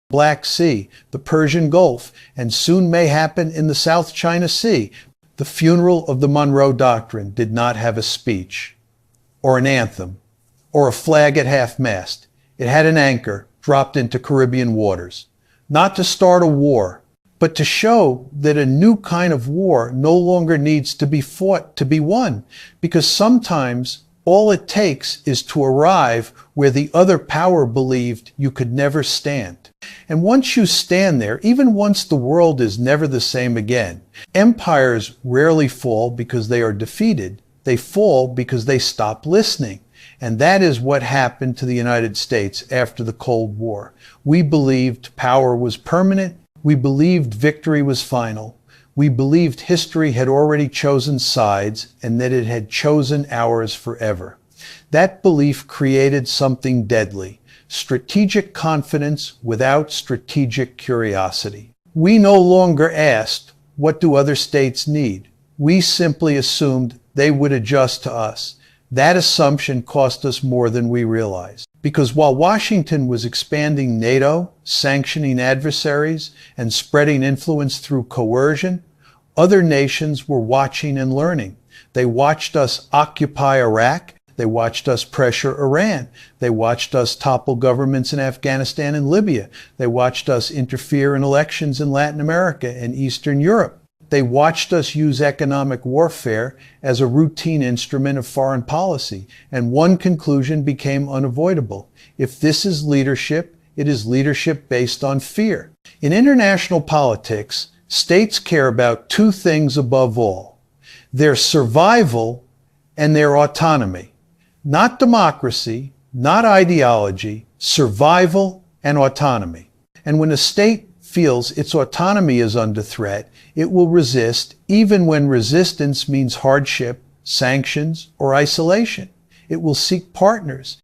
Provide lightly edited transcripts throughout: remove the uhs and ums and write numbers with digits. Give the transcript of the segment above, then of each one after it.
Black Sea, the Persian Gulf, and soon may happen in the South China Sea. The funeral of the Monroe Doctrine did not have a speech, or an anthem, or a flag at half-mast. It had an anchor dropped into Caribbean waters, not to start a war, but to show that a new kind of war no longer needs to be fought to be won, because sometimes all it takes is to arrive where the other power believed you could never stand. And once you stand there, even once the world is never the same again, empires rarely fall because they are defeated. They fall because they stop listening. And that is what happened to the United States after the Cold War. We believed power was permanent. We believed victory was final. We believed history had already chosen sides and that it had chosen ours forever. That belief created something deadly: strategic confidence without strategic curiosity. We no longer asked, what do other states need? We simply assumed they would adjust to us. That assumption cost us more than we realized. Because while Washington was expanding NATO, sanctioning adversaries, and spreading influence through coercion, other nations were watching and learning. They watched us occupy Iraq. They watched us pressure Iran. They watched us topple governments in Afghanistan and Libya. They watched us interfere in elections in Latin America and Eastern Europe. They watched us use economic warfare as a routine instrument of foreign policy. And one conclusion became unavoidable. If this is leadership, it is leadership based on fear. In international politics, states care about two things above all: their survival and their autonomy. Not democracy, not ideology, survival and autonomy. And when a state feels its autonomy is under threat, it will resist, even when resistance means hardship, sanctions, or isolation. It will seek partners.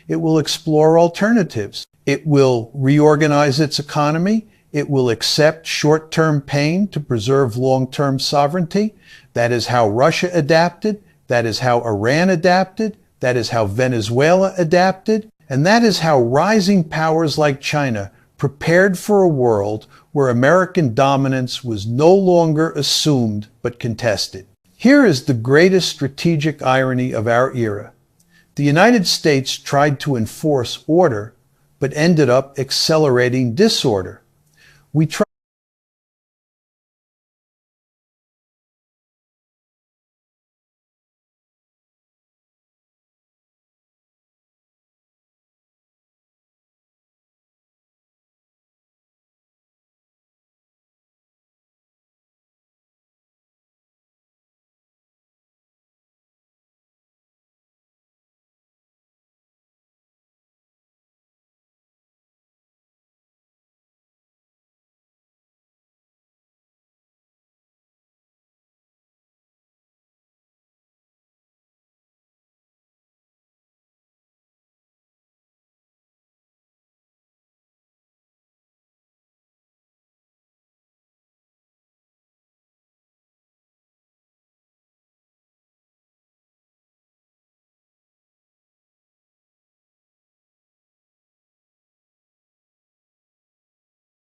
It will explore alternatives. It will reorganize its economy. It will accept short-term pain to preserve long-term sovereignty. That is how Russia adapted. That is how Iran adapted. That is how Venezuela adapted. And that is how rising powers like China prepared for a world where American dominance was no longer assumed but contested. Here is the greatest strategic irony of our era. The United States tried to enforce order, but ended up accelerating disorder. We tried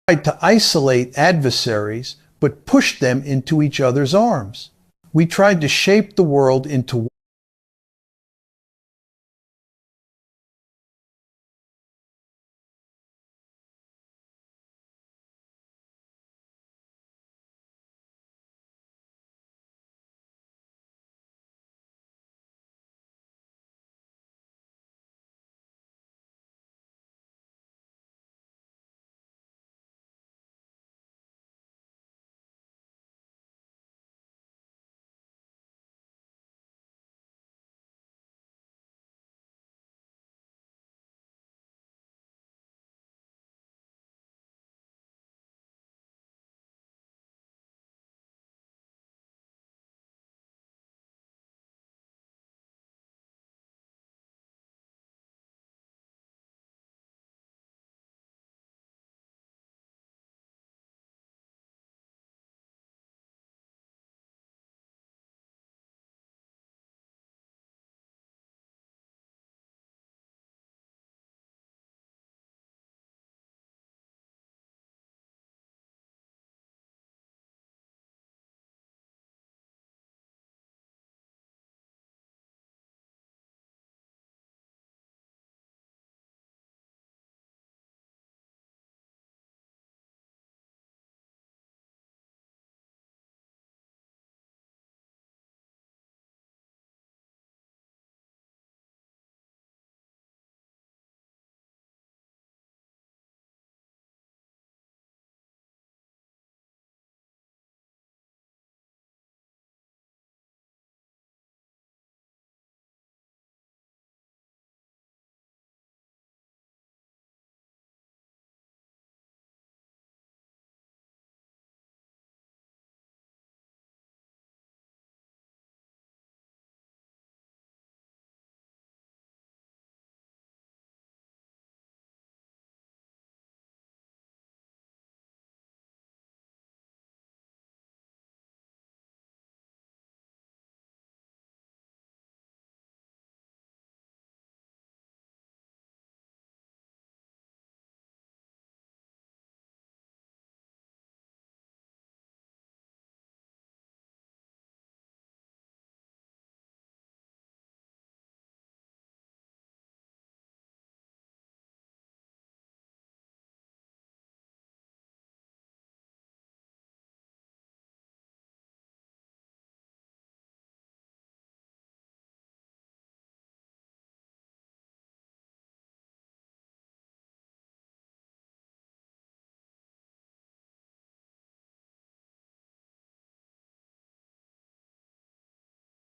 Tried to isolate adversaries, but pushed them into each other's arms. We tried to shape the world into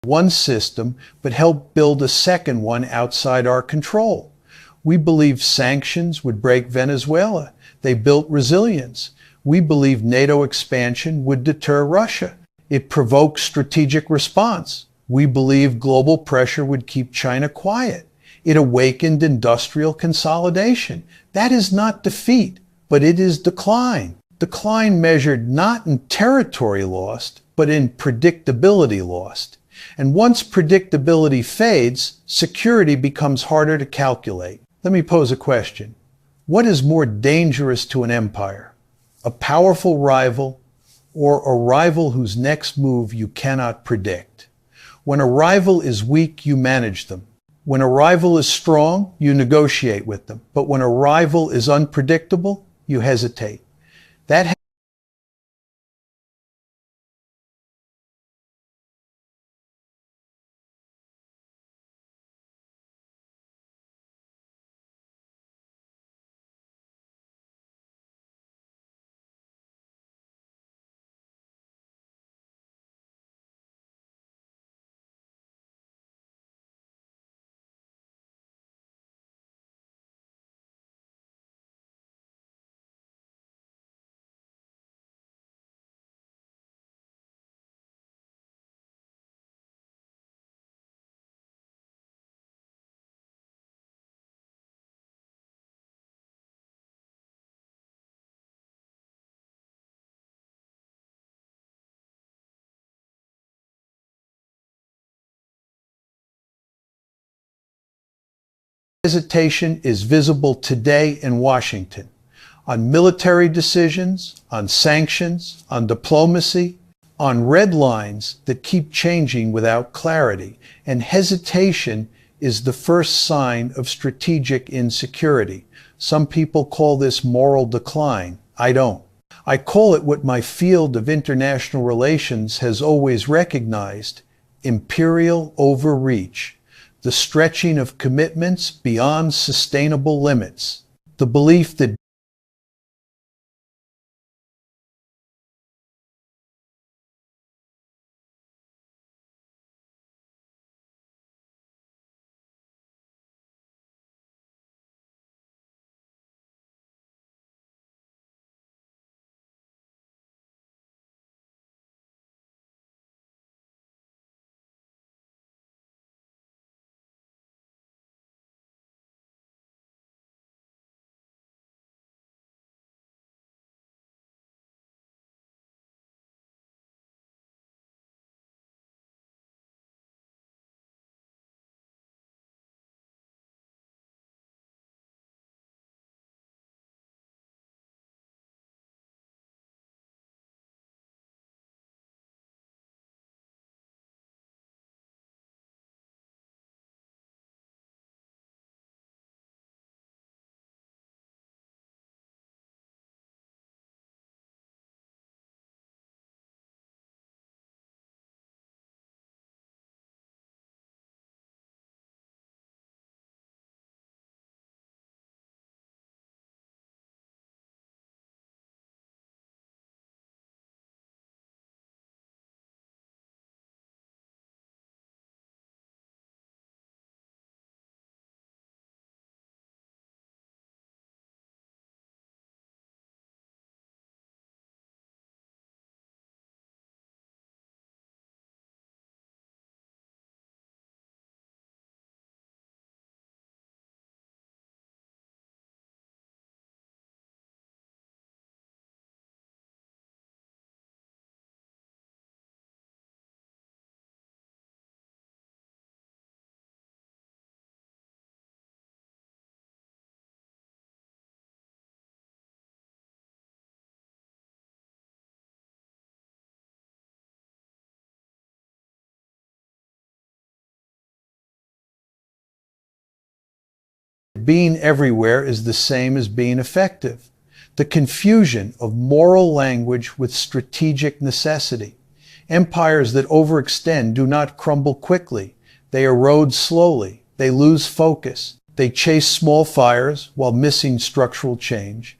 one system, but help build a second one outside our control. We believed sanctions would break Venezuela. They built resilience. We believed NATO expansion would deter Russia. It provoked strategic response. We believed global pressure would keep China quiet. It awakened industrial consolidation. That is not defeat, but it is decline. Decline measured not in territory lost, but in predictability lost. And once predictability fades, security becomes harder to calculate. Let me pose a question. What is more dangerous to an empire? A powerful rival or a rival whose next move you cannot predict? When a rival is weak, you manage them. When a rival is strong, you negotiate with them. But when a rival is unpredictable, you hesitate. That hesitation is visible today in Washington. on military decisions, on sanctions, on diplomacy, on red lines that keep changing without clarity. And hesitation is the first sign of strategic insecurity. Some people call this moral decline. I don't. I call it what my field of international relations has always recognized: imperial overreach, the stretching of commitments beyond sustainable limits, the belief that being everywhere is the same as being effective. The confusion of moral language with strategic necessity. Empires that overextend do not crumble quickly. They erode slowly. They lose focus. They chase small fires while missing structural change.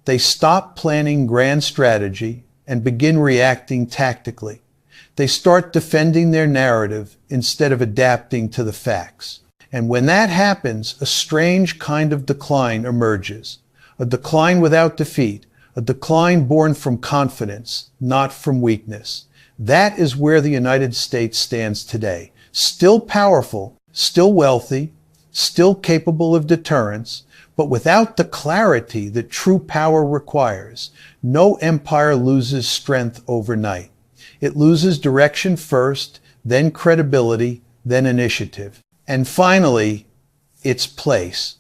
They stop planning grand strategy and begin reacting tactically. They start defending their narrative instead of adapting to the facts. And when that happens, a strange kind of decline emerges. A decline without defeat, a decline born from confidence, not from weakness. That is where the United States stands today. Still powerful, still wealthy, still capable of deterrence, but without the clarity that true power requires. No empire loses strength overnight. It loses direction first, then credibility, then initiative. And finally, its place.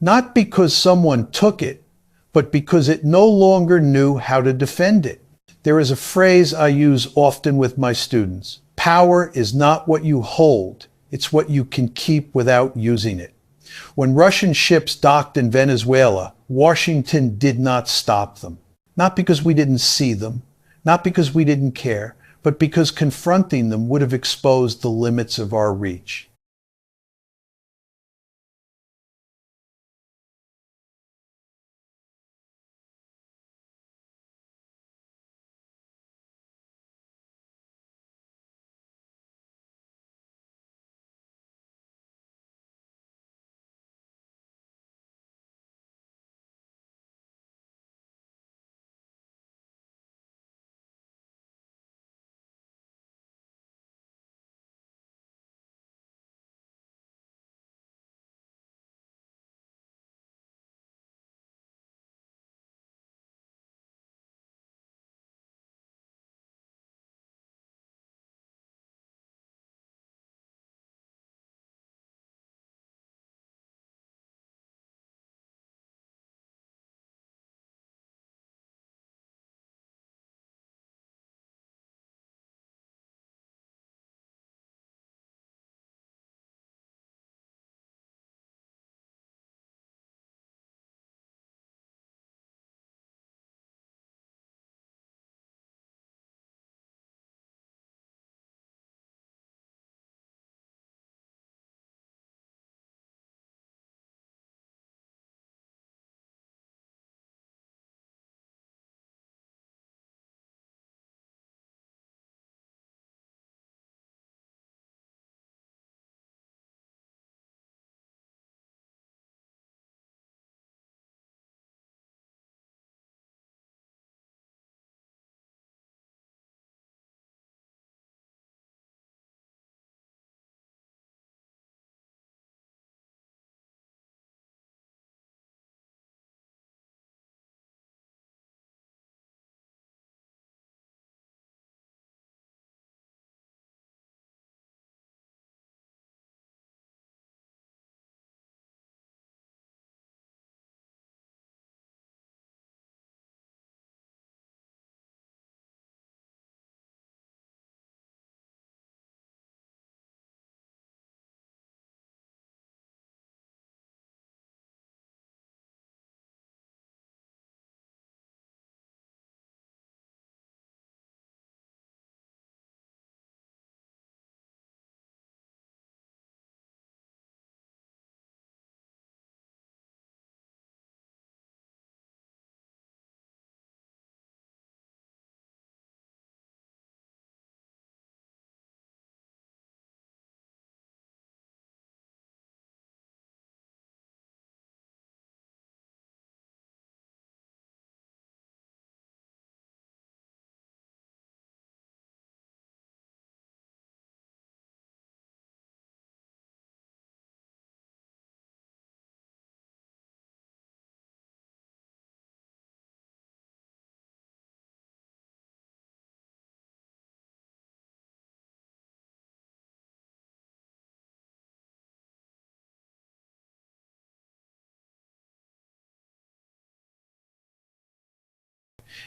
Not because someone took it, but because it no longer knew how to defend it. There is a phrase I use often with my students. Power is not what you hold, it's what you can keep without using it. When Russian ships docked in Venezuela, Washington did not stop them. Not because we didn't see them, not because we didn't care, but because confronting them would have exposed the limits of our reach.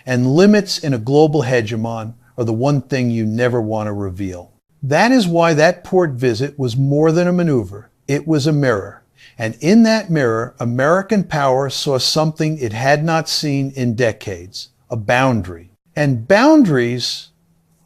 And limits in a global hegemon are the one thing you never want to reveal. That is why that port visit was more than a maneuver. It was a mirror. And in that mirror, American power saw something it had not seen in decades, a boundary. And boundaries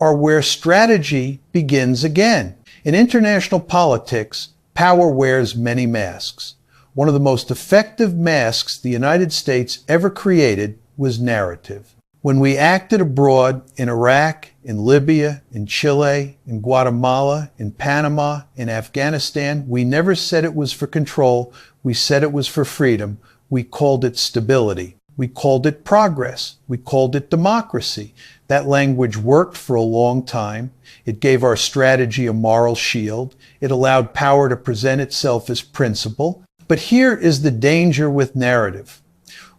are where strategy begins again. In international politics, power wears many masks. One of the most effective masks the United States ever created was narrative. When we acted abroad in Iraq, in Libya, in Chile, in Guatemala, in Panama, in Afghanistan, we never said it was for control. We said it was for freedom. We called it stability. We called it progress. We called it democracy. That language worked for a long time. It gave our strategy a moral shield. It allowed power to present itself as principle. But here is the danger with narrative.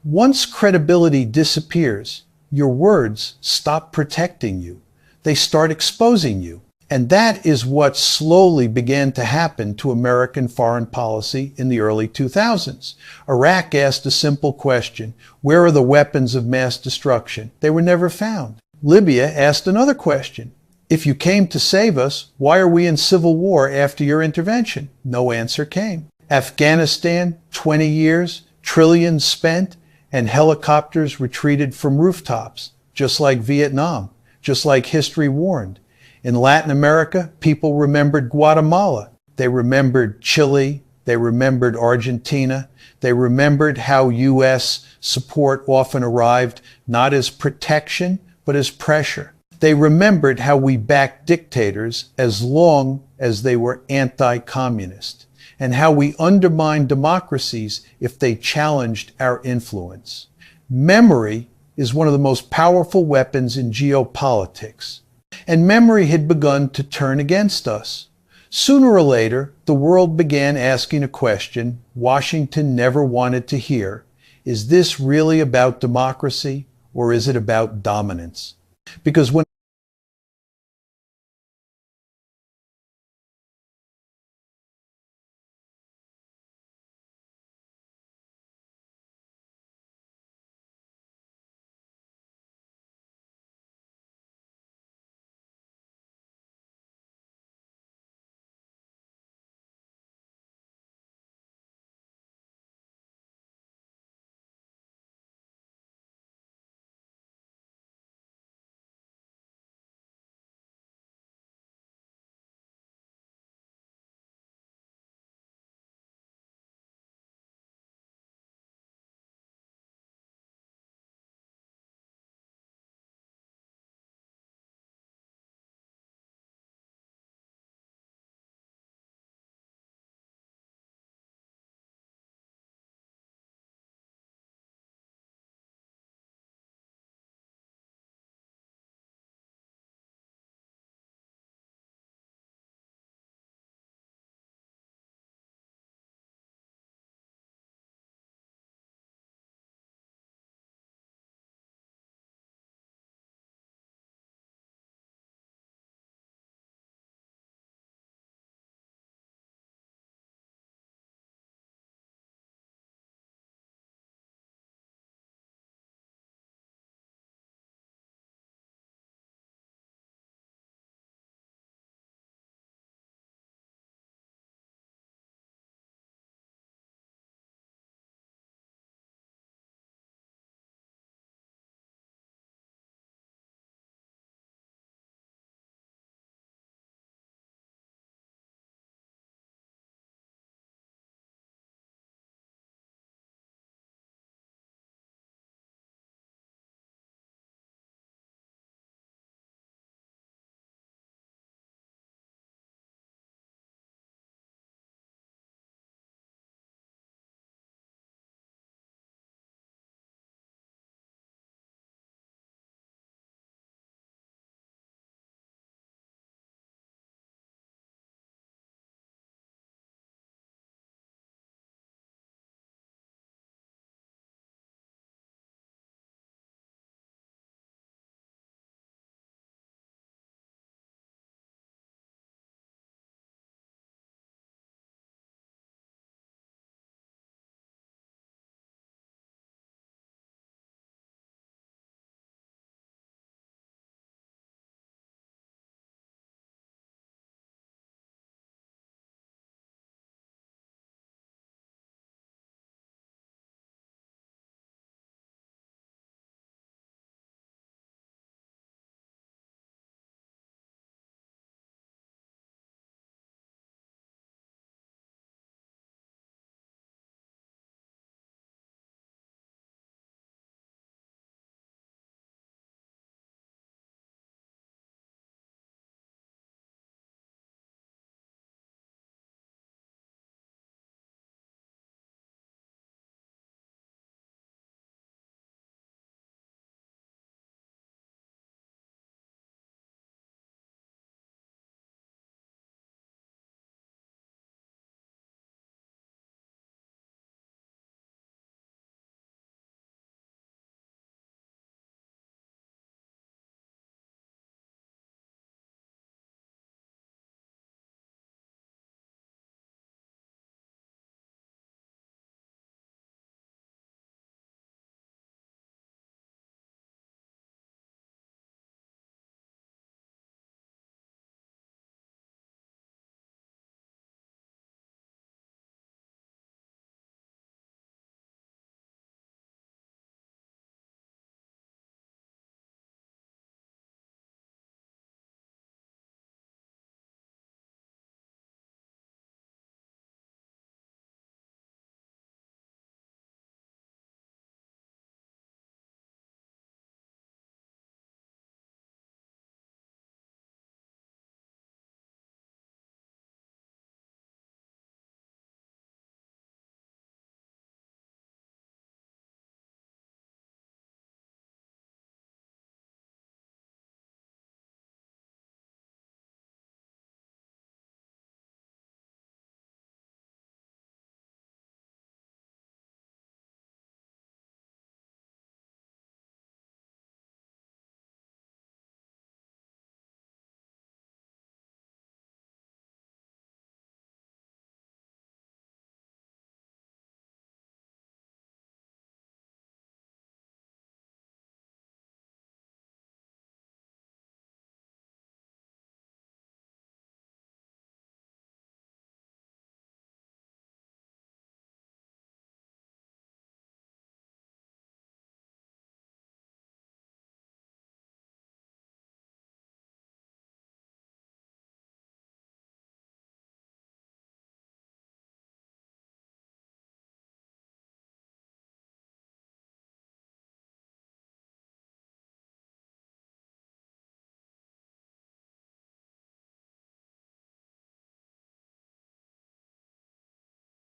Once credibility disappears, your words stop protecting you. They start exposing you. And that is what slowly began to happen to American foreign policy in the early 2000s. Iraq asked a simple question: where are the weapons of mass destruction? They were never found. Libya asked another question: if you came to save us, why are we in civil war after your intervention? No answer came. Afghanistan, 20 years, trillions spent, and helicopters retreated from rooftops, just like Vietnam, just like history warned. In Latin America, people remembered Guatemala. They remembered Chile. They remembered Argentina. They remembered how U.S. support often arrived not as protection, but as pressure. They remembered how we backed dictators as long as they were anti-communist, and how we undermined democracies if they challenged our influence. Memory is one of the most powerful weapons in geopolitics. And memory had begun to turn against us. Sooner or later, the world began asking a question Washington never wanted to hear. Is this really about democracy, or is it about dominance? Because when